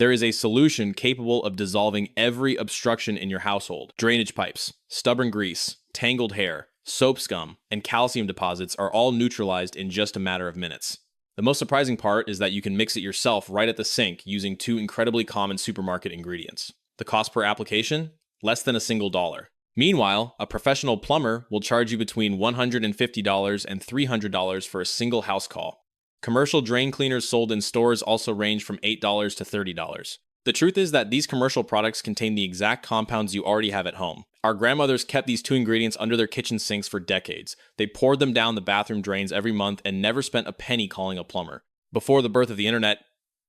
There is a solution capable of dissolving every obstruction in your household. Drainage pipes, stubborn grease, tangled hair, soap scum, and calcium deposits are all neutralized in just a matter of minutes. The most surprising part is that you can mix it yourself right at the sink using two incredibly common supermarket ingredients. The cost per application? Less than $1. Meanwhile, a professional plumber will charge you between $150 and $300 for a single house call. Commercial drain cleaners sold in stores also range from $8 to $30. The truth is that these commercial products contain the exact compounds you already have at home. Our grandmothers kept these two ingredients under their kitchen sinks for decades. They poured them down the bathroom drains every month and never spent a penny calling a plumber. Before the birth of the internet,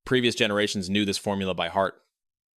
previous generations knew this formula by heart.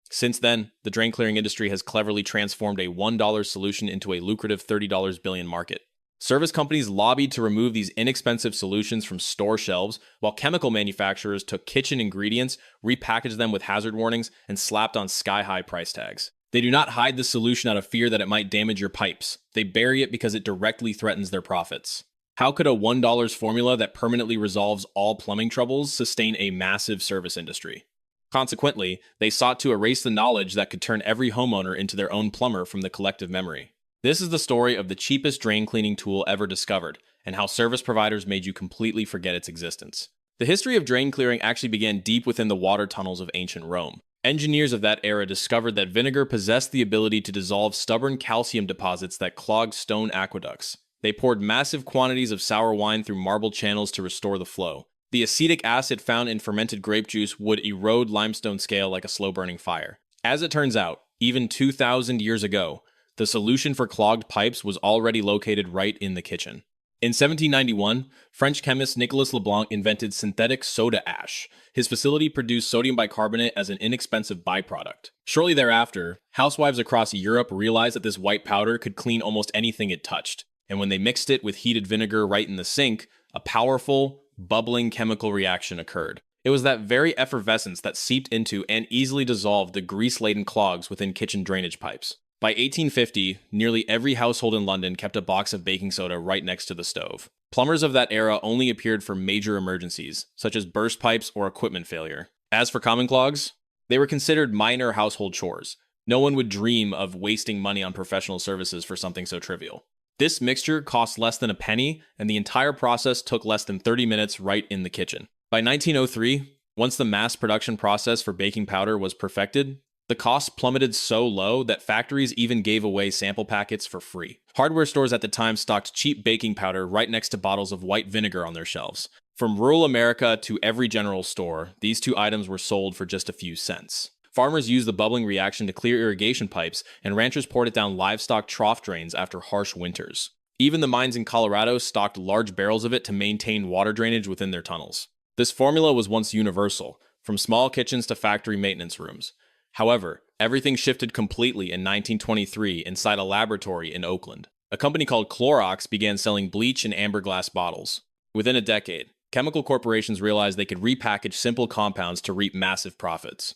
Since then, the drain clearing industry has cleverly transformed a $1 solution into a lucrative $30 billion market. Service companies lobbied to remove these inexpensive solutions from store shelves, while chemical manufacturers took kitchen ingredients, repackaged them with hazard warnings, and slapped on sky-high price tags. They do not hide the solution out of fear that it might damage your pipes. They bury it because it directly threatens their profits. How could a $1 formula that permanently resolves all plumbing troubles sustain a massive service industry? Consequently, they sought to erase the knowledge that could turn every homeowner into their own plumber from the collective memory. This is the story of the cheapest drain cleaning tool ever discovered, and how service providers made you completely forget its existence. The history of drain clearing actually began deep within the water tunnels of ancient Rome. Engineers of that era discovered that vinegar possessed the ability to dissolve stubborn calcium deposits that clogged stone aqueducts. They poured massive quantities of sour wine through marble channels to restore the flow. The acetic acid found in fermented grape juice would erode limestone scale like a slow-burning fire. As it turns out, even 2,000 years ago, the solution for clogged pipes was already located right in the kitchen. In 1791, French chemist Nicolas Leblanc invented synthetic soda ash. His facility produced sodium bicarbonate as an inexpensive byproduct. Shortly thereafter, housewives across Europe realized that this white powder could clean almost anything it touched, and when they mixed it with heated vinegar right in the sink, a powerful, bubbling chemical reaction occurred. It was that very effervescence that seeped into and easily dissolved the grease-laden clogs within kitchen drainage pipes. By 1850, nearly every household in London kept a box of baking soda right next to the stove. Plumbers of that era only appeared for major emergencies, such as burst pipes or equipment failure. As for common clogs, they were considered minor household chores. No one would dream of wasting money on professional services for something so trivial. This mixture cost less than a penny, and the entire process took less than 30 minutes right in the kitchen. By 1903, once the mass production process for baking powder was perfected, the cost plummeted so low that factories even gave away sample packets for free. Hardware stores at the time stocked cheap baking powder right next to bottles of white vinegar on their shelves. From rural America to every general store, these two items were sold for just a few cents. Farmers used the bubbling reaction to clear irrigation pipes, and ranchers poured it down livestock trough drains after harsh winters. Even the mines in Colorado stocked large barrels of it to maintain water drainage within their tunnels. This formula was once universal, from small kitchens to factory maintenance rooms. However, everything shifted completely in 1923 inside a laboratory in Oakland. A company called Clorox began selling bleach in amber glass bottles. Within a decade, chemical corporations realized they could repackage simple compounds to reap massive profits.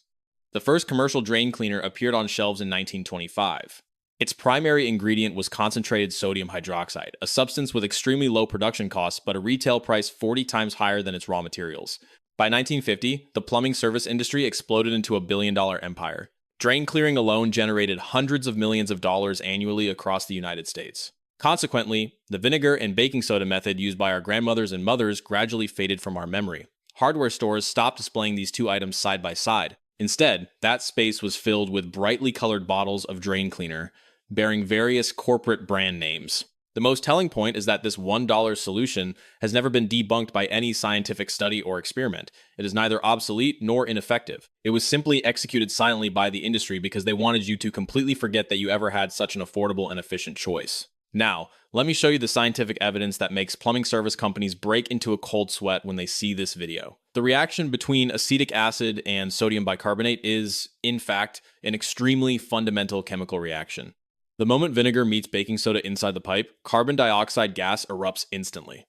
The first commercial drain cleaner appeared on shelves in 1925. Its primary ingredient was concentrated sodium hydroxide, a substance with extremely low production costs but a retail price 40 times higher than its raw materials. By 1950, the plumbing service industry exploded into a billion-dollar empire. Drain clearing alone generated hundreds of millions of dollars annually across the United States. Consequently, the vinegar and baking soda method used by our grandmothers and mothers gradually faded from our memory. Hardware stores stopped displaying these two items side by side. Instead, that space was filled with brightly colored bottles of drain cleaner, bearing various corporate brand names. The most telling point is that this $1 solution has never been debunked by any scientific study or experiment. It is neither obsolete nor ineffective. It was simply executed silently by the industry because they wanted you to completely forget that you ever had such an affordable and efficient choice. Now, let me show you the scientific evidence that makes plumbing service companies break into a cold sweat when they see this video. The reaction between acetic acid and sodium bicarbonate is, in fact, an extremely fundamental chemical reaction. The moment vinegar meets baking soda inside the pipe, carbon dioxide gas erupts instantly.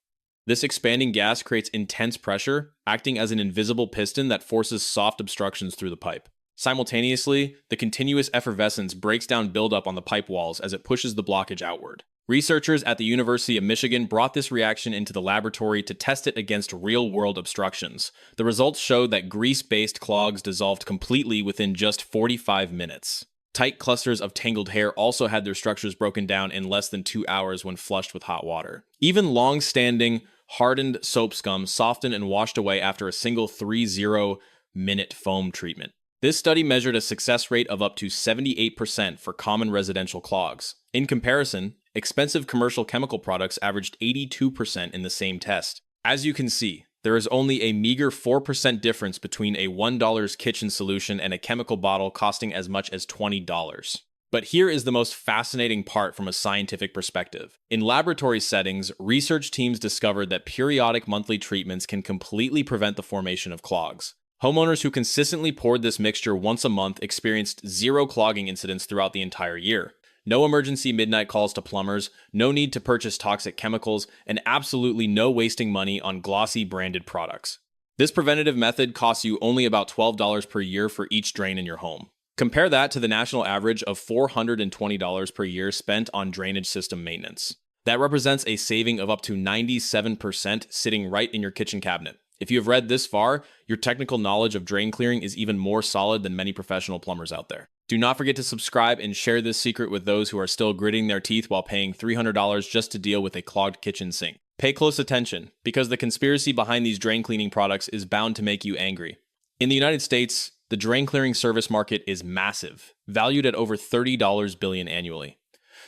This expanding gas creates intense pressure, acting as an invisible piston that forces soft obstructions through the pipe. Simultaneously, the continuous effervescence breaks down buildup on the pipe walls as it pushes the blockage outward. Researchers at the University of Michigan brought this reaction into the laboratory to test it against real-world obstructions. The results showed that grease-based clogs dissolved completely within just 45 minutes. Tight clusters of tangled hair also had their structures broken down in less than 2 hours when flushed with hot water. Even long-standing, hardened soap scum softened and washed away after a single 30-minute foam treatment. This study measured a success rate of up to 78% for common residential clogs. In comparison, expensive commercial chemical products averaged 82% in the same test. As you can see, there is only a meager 4% difference between a $1 kitchen solution and a chemical bottle costing as much as $20. But here is the most fascinating part from a scientific perspective. In laboratory settings, research teams discovered that periodic monthly treatments can completely prevent the formation of clogs. Homeowners who consistently poured this mixture once a month experienced 0 clogging incidents throughout the entire year. No emergency midnight calls to plumbers, no need to purchase toxic chemicals, and absolutely no wasting money on glossy branded products. This preventative method costs you only about $12 per year for each drain in your home. Compare that to the national average of $420 per year spent on drainage system maintenance. That represents a saving of up to 97% sitting right in your kitchen cabinet. If you have read this far, your technical knowledge of drain clearing is even more solid than many professional plumbers out there. Do not forget to subscribe and share this secret with those who are still gritting their teeth while paying $300 just to deal with a clogged kitchen sink. Pay close attention, because the conspiracy behind these drain cleaning products is bound to make you angry. In the United States, the drain clearing service market is massive, valued at over $30 billion annually.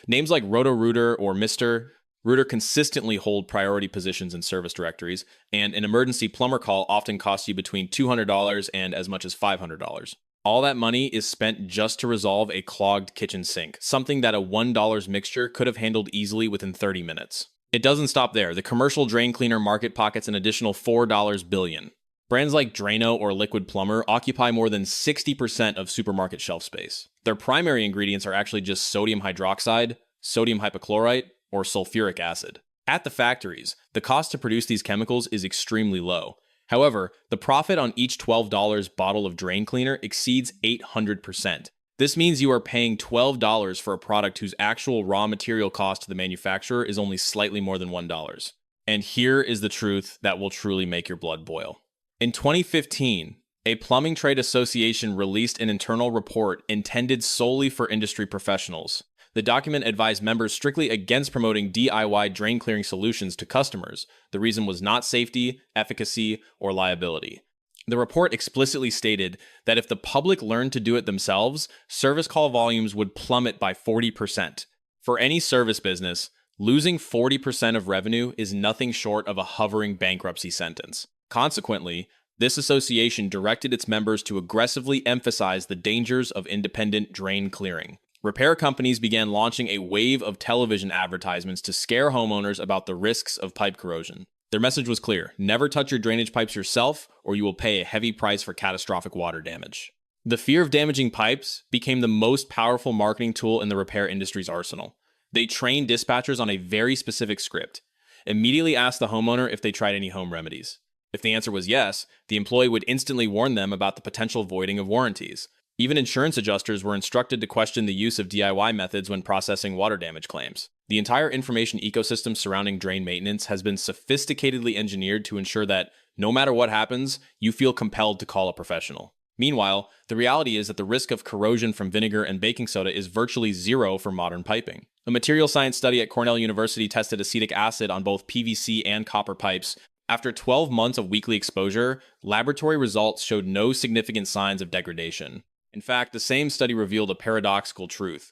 Names like Roto-Rooter or Mr. Rooter consistently hold priority positions in service directories, and an emergency plumber call often costs you between $200 and as much as $500. All that money is spent just to resolve a clogged kitchen sink, something that a $1 mixture could have handled easily within 30 minutes. It doesn't stop there. The commercial drain cleaner market pockets an additional $4 billion. Brands like Drano or Liquid Plumber occupy more than 60% of supermarket shelf space. Their primary ingredients are actually just sodium hydroxide, sodium hypochlorite, or sulfuric acid. At the factories, the cost to produce these chemicals is extremely low. However, the profit on each $12 bottle of drain cleaner exceeds 800%. This means you are paying $12 for a product whose actual raw material cost to the manufacturer is only slightly more than $1. And here is the truth that will truly make your blood boil. In 2015, a plumbing trade association released an internal report intended solely for industry professionals. The document advised members strictly against promoting DIY drain clearing solutions to customers. The reason was not safety, efficacy, or liability. The report explicitly stated that if the public learned to do it themselves, service call volumes would plummet by 40%. For any service business, losing 40% of revenue is nothing short of a hovering bankruptcy sentence. Consequently, this association directed its members to aggressively emphasize the dangers of independent drain clearing. Repair companies began launching a wave of television advertisements to scare homeowners about the risks of pipe corrosion. Their message was clear: never touch your drainage pipes yourself, or you will pay a heavy price for catastrophic water damage. The fear of damaging pipes became the most powerful marketing tool in the repair industry's arsenal. They trained dispatchers on a very specific script. Immediately asked the homeowner if they tried any home remedies. If the answer was yes, the employee would instantly warn them about the potential voiding of warranties. Even insurance adjusters were instructed to question the use of DIY methods when processing water damage claims. The entire information ecosystem surrounding drain maintenance has been sophisticatedly engineered to ensure that, no matter what happens, you feel compelled to call a professional. Meanwhile, the reality is that the risk of corrosion from vinegar and baking soda is virtually zero for modern piping. A material science study at Cornell University tested acetic acid on both PVC and copper pipes. After 12 months of weekly exposure, laboratory results showed no significant signs of degradation. In fact, the same study revealed a paradoxical truth.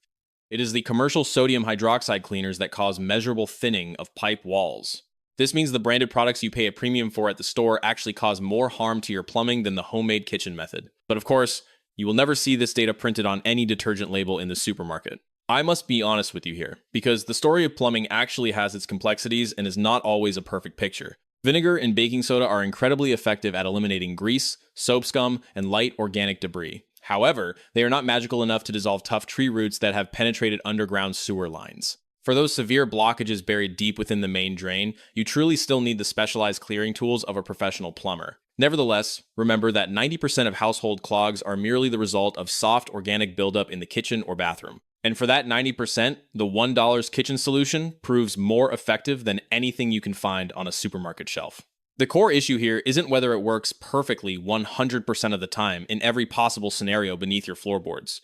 It is the commercial sodium hydroxide cleaners that cause measurable thinning of pipe walls. This means the branded products you pay a premium for at the store actually cause more harm to your plumbing than the homemade kitchen method. But of course, you will never see this data printed on any detergent label in the supermarket. I must be honest with you here, because the story of plumbing actually has its complexities and is not always a perfect picture. Vinegar and baking soda are incredibly effective at eliminating grease, soap scum, and light organic debris. However, they are not magical enough to dissolve tough tree roots that have penetrated underground sewer lines. For those severe blockages buried deep within the main drain, you truly still need the specialized clearing tools of a professional plumber. Nevertheless, remember that 90% of household clogs are merely the result of soft organic buildup in the kitchen or bathroom. And for that 90%, the $1 kitchen solution proves more effective than anything you can find on a supermarket shelf. The core issue here isn't whether it works perfectly 100% of the time in every possible scenario beneath your floorboards.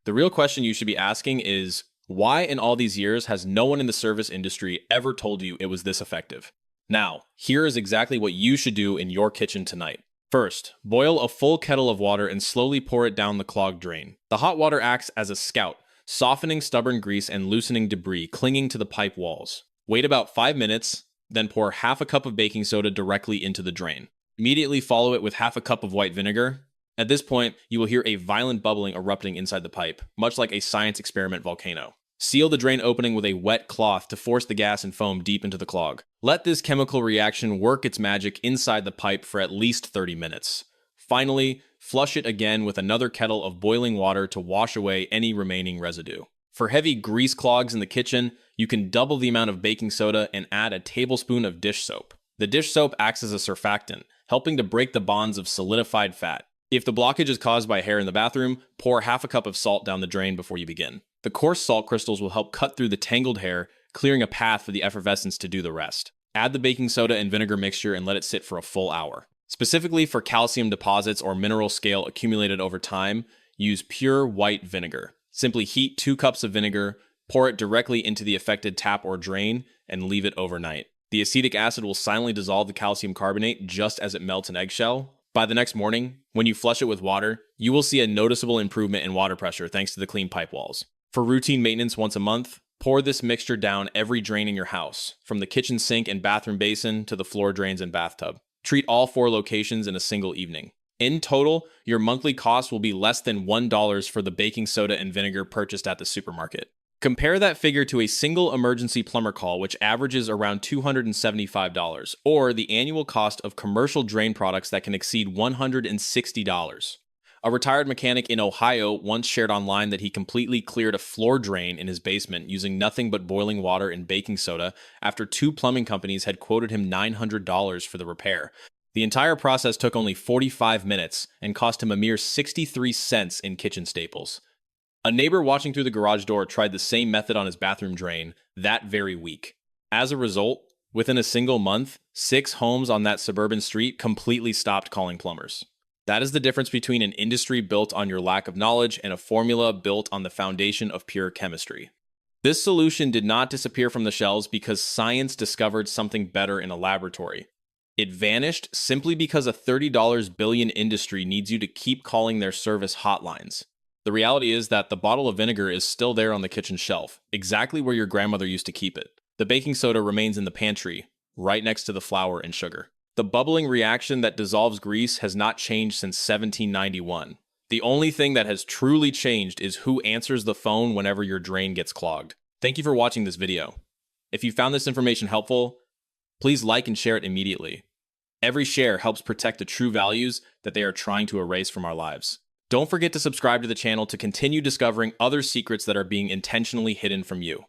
The real question you should be asking is, why in all these years has no one in the service industry ever told you it was this effective? Now, here is exactly what you should do in your kitchen tonight. First, boil a full kettle of water and slowly pour it down the clogged drain. The hot water acts as a scout, softening stubborn grease and loosening debris clinging to the pipe walls. Wait about 5 minutes, then pour half a cup of baking soda directly into the drain. Immediately follow it with half a cup of white vinegar. At this point, you will hear a violent bubbling erupting inside the pipe, much like a science experiment volcano. Seal the drain opening with a wet cloth to force the gas and foam deep into the clog. Let this chemical reaction work its magic inside the pipe for at least 30 minutes. Finally, flush it again with another kettle of boiling water to wash away any remaining residue. For heavy grease clogs in the kitchen, you can double the amount of baking soda and add a tablespoon of dish soap. The dish soap acts as a surfactant, helping to break the bonds of solidified fat. If the blockage is caused by hair in the bathroom, pour half a cup of salt down the drain before you begin. The coarse salt crystals will help cut through the tangled hair, clearing a path for the effervescence to do the rest. Add the baking soda and vinegar mixture and let it sit for a full hour. Specifically for calcium deposits or mineral scale accumulated over time, use pure white vinegar. Simply heat 2 cups of vinegar, pour it directly into the affected tap or drain, and leave it overnight. The acetic acid will silently dissolve the calcium carbonate just as it melts an eggshell. By the next morning, when you flush it with water, you will see a noticeable improvement in water pressure thanks to the clean pipe walls. For routine maintenance once a month, pour this mixture down every drain in your house, from the kitchen sink and bathroom basin to the floor drains and bathtub. Treat all 4 locations in a single evening. In total, your monthly cost will be less than $1 for the baking soda and vinegar purchased at the supermarket. Compare that figure to a single emergency plumber call, which averages around $275, or the annual cost of commercial drain products that can exceed $160. A retired mechanic in Ohio once shared online that he completely cleared a floor drain in his basement using nothing but boiling water and baking soda after 2 plumbing companies had quoted him $900 for the repair. The entire process took only 45 minutes and cost him a mere 63 cents in kitchen staples. A neighbor watching through the garage door tried the same method on his bathroom drain that very week. As a result, within a single month, 6 homes on that suburban street completely stopped calling plumbers. That is the difference between an industry built on your lack of knowledge and a formula built on the foundation of pure chemistry. This solution did not disappear from the shelves because science discovered something better in a laboratory. It vanished simply because a $30 billion industry needs you to keep calling their service hotlines. The reality is that the bottle of vinegar is still there on the kitchen shelf, exactly where your grandmother used to keep it. The baking soda remains in the pantry, right next to the flour and sugar. The bubbling reaction that dissolves grease has not changed since 1791. The only thing that has truly changed is who answers the phone whenever your drain gets clogged. Thank you for watching this video. If you found this information helpful, please like and share it immediately. Every share helps protect the true values that they are trying to erase from our lives. Don't forget to subscribe to the channel to continue discovering other secrets that are being intentionally hidden from you.